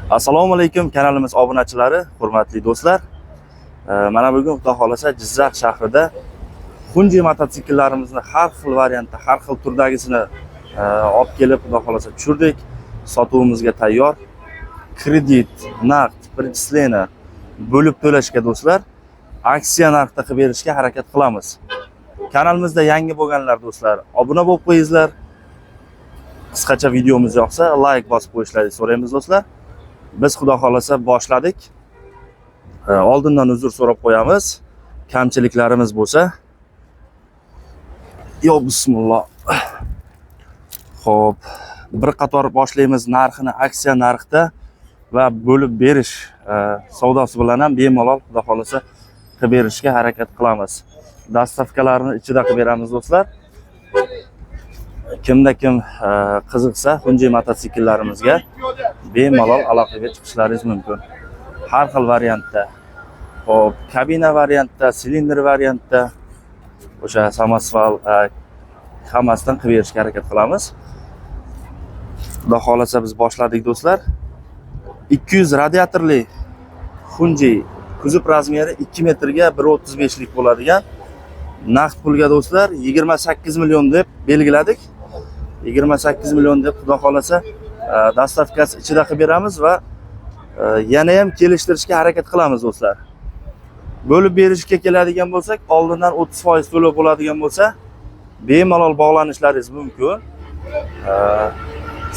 Assalomu alaykum kanalimiz obunachilari, hurmatli do'stlar. Mana bugun Xudo xolasa Jizzax shahrida Hunji mototsikllarimizni har xil variantda, har xil turdagisini olib kelib Xudo xolasa tushirdik. Sotuvimizga tayyor. Kredit, naqd, перечисление bo'lib to'lashga do'stlar, aksiya narxda qilib berishga harakat qilamiz. Kanalimizda yangi bo'lganlar do'stlar, obuna bo'lib qo'yingizlar. Qisqacha videomiz yoqsa, like bosib qo'yishlaringizni so'raymiz do'stlar. Biz Xudo xolasa boshladik. Oldindan uzr so'rab qo'yamiz. Kamchiliklarimiz bo'lsa. Yo bismillah. Xo'p, bir qator boshlaymiz narxini aksiya narxda va bo'lib berish savdosi bilan ham bemalol Xudo xolasa qilib berishga harakat qilamiz. Dastavkalarni ichida qilib beramiz do'stlar. Kimda kim qiziqsa, Hunji mototsiklarimizga bemalol aloqaga chiqishlaringiz mumkin. Har xil variantda. Hop, kabina variantda, silindr variantda, o'sha samosval hammasidan qilib berishga harakat qilamiz. Xudo xolasa biz boshladik do'stlar. 200 radiatorli Hunji kuzov razmeri 2 metrga 1.35 lik bo'ladigan naqd pulga do'stlar 28 million deb belgiladik. 28 million deb Xudo xolasa dastavkasi ichida qilib beramiz va yana ham kelishtirishga harakat qilamiz do'stlar. Bo'lib berishga keladigan bo'lsak, oldindan 30% to'lov bo'ladigan bo'lsa, bemalol bog'lanishlaringiz mumkin.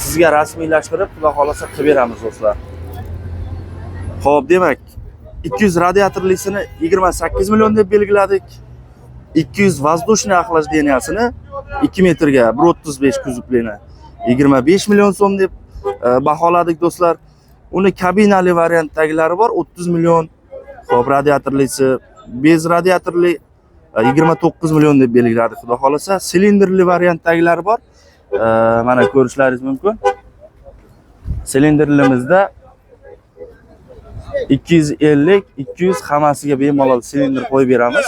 Sizga rasmiylashtirib Xudo xolasa qilib beramiz do'stlar. Xo'p, demak 200 radiatorlisini 28 million deb belgiladik. 200 воздушный охлаждениясini 2 metrga 1.35 kuzovlini 25 million so'm deb baholadik do'stlar. Uni kabinali variantdagilari bor 30 million. Xo'p, radiatorlisi bez radiatorli 29 million deb belgiladik Xudo xolasa. Silindrli variantdagilari bor. Mana ko'rishlaringiz mumkin. Silindrlimizda 250, 200 hammasiga bemalol silindr qo'yib beramiz.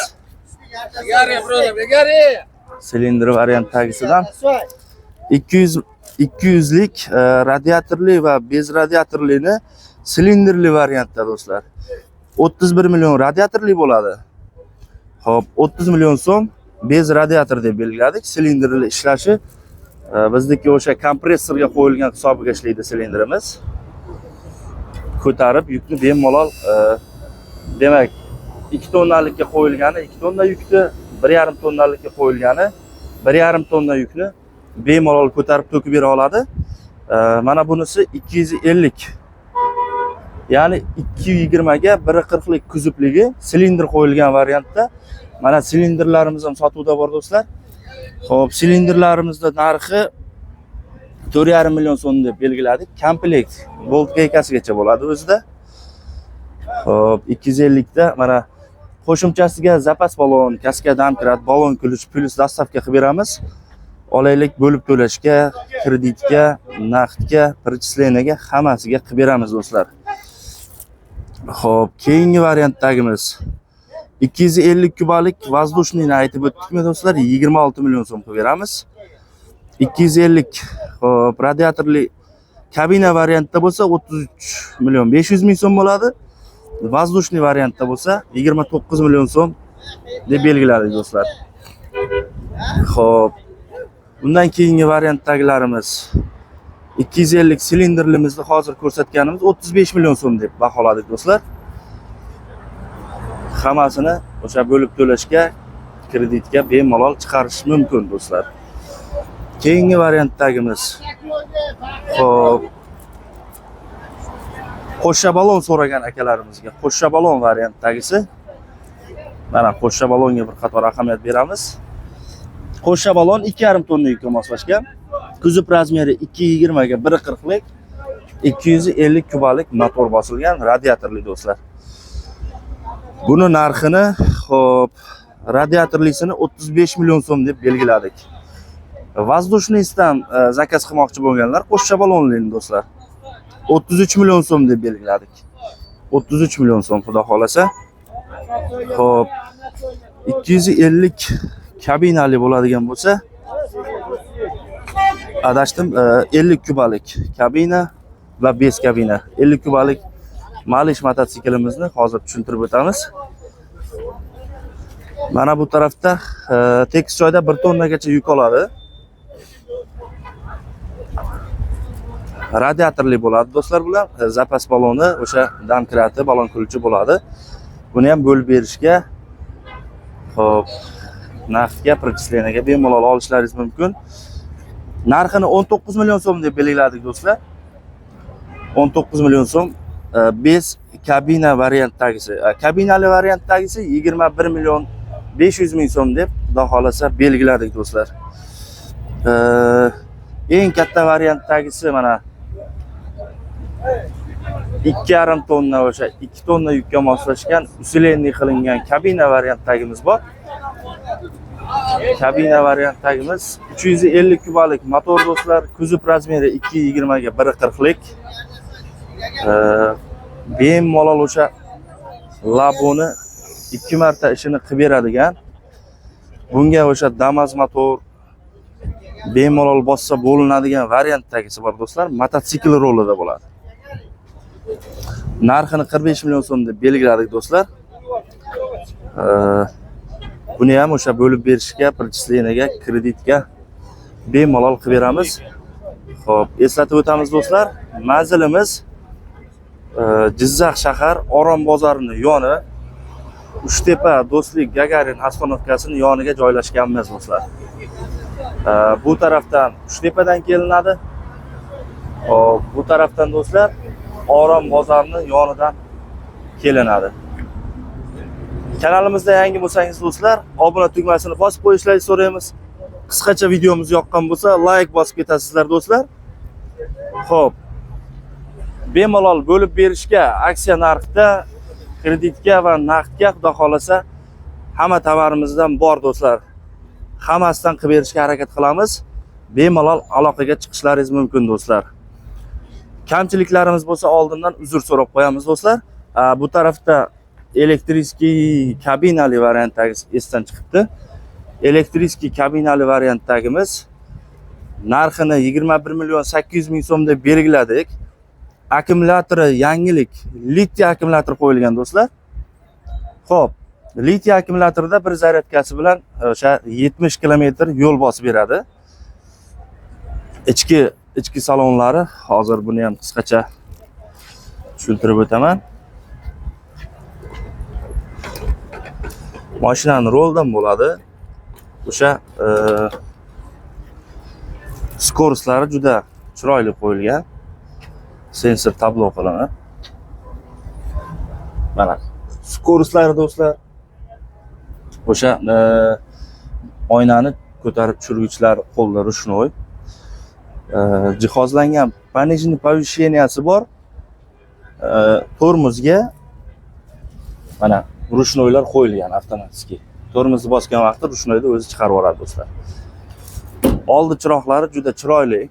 Silindr variantdagisidan 200 lik radiatorli va bez radiatorlini silindrli variantda do'stlar. 31 million radiatorli bo'ladi. Xo'p, 30 million so'm bez radiator deb belgiladik. Silindrli ishlashi bizniki o'sha kompressorga qo'yilgan hisobiga ishlaydi silindrimiz. Ko'tarib yukni bemalol demak 2 tonnalikka qo'yilgani 2 tonna yukni, 1,5 tonnalikka qo'yilgani 1,5 tonna yukni bemalol ko'tarib to'kib bera oladi. Mana bunisi 250. Ya'ni 220 ga 140 lik kuzovligi silindr qo'yilgan variantda. Mana silindrlarimiz ham sotuvda bor do'stlar. Xo'p, silindrlarimizda narxi 4,5 million so'm deb belgiladik. Komplekt bolt gaykasigacha bo'ladi o'zida. Xo'p, 250 da mana qo'shimchasiga zapas balon, kaska damkrat, balon kulish plus dastavka qilib beramiz. Olaylik bo'lib to'lashga, kreditga, naqdga, перечислениyaga hammasiga qilib beramiz do'stlar. Xo'p, keyingi variantdagimiz 250 kubalik воздушныйni aytib o'tdikmi do'stlar? 26 million so'm qilib beramiz. 250 xo'p, radiatorli kabina variantda bo'lsa 33 million 500 ming so'm bo'ladi. Воздушный variantda bo'lsa 29 million so'm deb belgiladik do'stlar. Xo'p, bundan keyingi variantdagilarimiz 250 silindrlimizni hozir ko'rsatganimiz 35 million so'm deb baholadik do'stlar. Hammasini o'sha bo'lib to'lashga, kreditga bemalol chiqarish mumkin do'stlar. Keyingi variantdagimiz xo'p, qo'shcha balon so'ragan akalarimizga qo'shcha balon variantdagisi. Mana qo'shcha balonga bir qator ahamiyat beramiz. Qo'shcha balon 2,5 tonna yukka moslashgan. Kuzov razmeri 220 ga 140 lik 250 kubalik motor bosilgan radiatorli do'stlar. Buni narxini xo'p, radiatorlisini 35 million so'm deb belgiladik. Воздушныйdan zakaz qilmoqchi bo'lganlar qo'shcha balonli do'stlar. 33 million so'm deb belgiladik. 33 million so'm xudo xolasa. Xo'p, 250 kabinali bo'ladigan bo'lsa, adashdim, 50 kubalik kabina va 5 kabina 50 kubalik Malish mototsiklimizni hozir tushuntirib o'tamiz. Mana bu tarafda tekis joyda 1 tonnagacha yuk oladi. Radiatorli bo'ladi do'stlar bular. Zapas baloni, o'sha domkrati, balon kulchi bo'ladi. Buni ham bo'lib berishga, xo'p, narxga, prochислениyaga bemalol olishlaringiz mumkin. Narxini 19 million so'm deb belgiladik do'stlar. 19 million so'm 5 kabina variantdagisi. Kabinali variantdagisi 21 million 500 ming so'm deb xudo xolasa belgiladik do'stlar. Eng katta variantdagisi mana 2,5 tonna o'sha 2 tonna yukka moslashgan uslenli qilingan kabina variantdagimiz bor. Kabina variantdagimiz 350 kubalik motor do'stlar, kuzov razmeri 220 ga 140 lik. Bemalol o'sha laboni 2 marta ishini qilib beradigan. Bunga o'sha Damas motor bemalol bossa bo'linadigan variantdagisi bor do'stlar, mototsikl rolida bo'ladi. Narxini 45 million so'm deb belgiladik do'stlar. Buni ham o'sha bo'lib berishga, prochислениyaga, kreditga bemalol qilib beramiz. Xo'p, eslatib o'tamiz do'stlar, manzilimiz Jizzax shahar Orom bozorining yoni, Uchtepa Do'stlik Gagarin avtonovkasining yoniga joylashganmiz do'stlar. Bu tarafdan Uchtepadan kelinadi. Hop, bu tarafdan do'stlar Orom bozorining yonidan kelinadi. Kanalimizda yangi bo'lsangiz do'stlar, obuna tugmasini bosib qo'yishlaringizni so'raymiz. Qisqacha videomiz yoqqan bo'lsa, like bosib ketasizlar do'stlar. Xo'p. Bemalol bo'lib berishga, aksiya narxda, kreditga va naqdga xudo xolasa hamma tovarimizdan bor do'stlar. Hammasidan qilib berishga harakat qilamiz. Bemalol aloqaga chiqishlaringiz mumkin do'stlar. Kamchiliklarimiz bo'lsa oldindan uzr so'rab qo'yamiz do'stlar. Bu tarafda elektriskiy kabinali variantdagisi esdan chiqibdi. Elektriskiy kabinali variantdagimiz narxini 21 million 800 ming so'm deb belgiladik. Akkumulyatori yangilik, litiy akkumulyator qo'yilgan do'stlar. Xo'p, litiy akkumulyatorda bir zaryadkasi bilan o'sha 70 kilometr yo'l bosib beradi. Ichki salonlari, hozir buni ham qisqacha tushuntirib o'taman. Mashinaning roldan bo'ladi. O'sha skoroslari juda chiroyli qo'yilgan. Sensor tablo qilinadi. Mana skoroslari do'stlar. O'sha oynani ko'tarib tushirgichlar qo'lda rushnoy. Jihozlangan пониженный повышенияsi bor. Tormozga mana rushnoylar qo'yilgan avtomatik. Tormozni bosgan vaqtda rushnoyni o'zi chiqarib yuboradi do'stlar. Oldi chiroqlari juda chiroyli.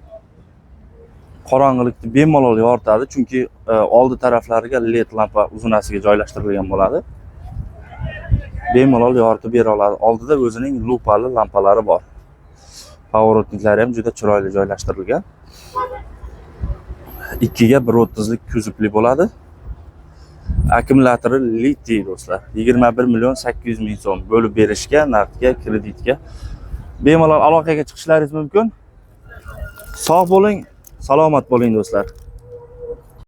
Qorong'ilikni bemalol yoritadi, chunki oldi taraflariga LED lampa uzunasiga joylashtirilgan bo'ladi. Bemalol yoritib bera oladi. Oldida o'zining lupali lampalari bor. Pavorotniklari ham juda chiroyli joylashtirilgan. 2 ga 1.30 lik kuzovli bo'ladi. Akkumulyatori litiy do'stlar. 21 million 800 ming so'm bo'lib berishga, naqdga, kreditga bemalol aloqaga chiqishlaringiz mumkin. Sog' bo'ling, salomat bo'ling do'stlar.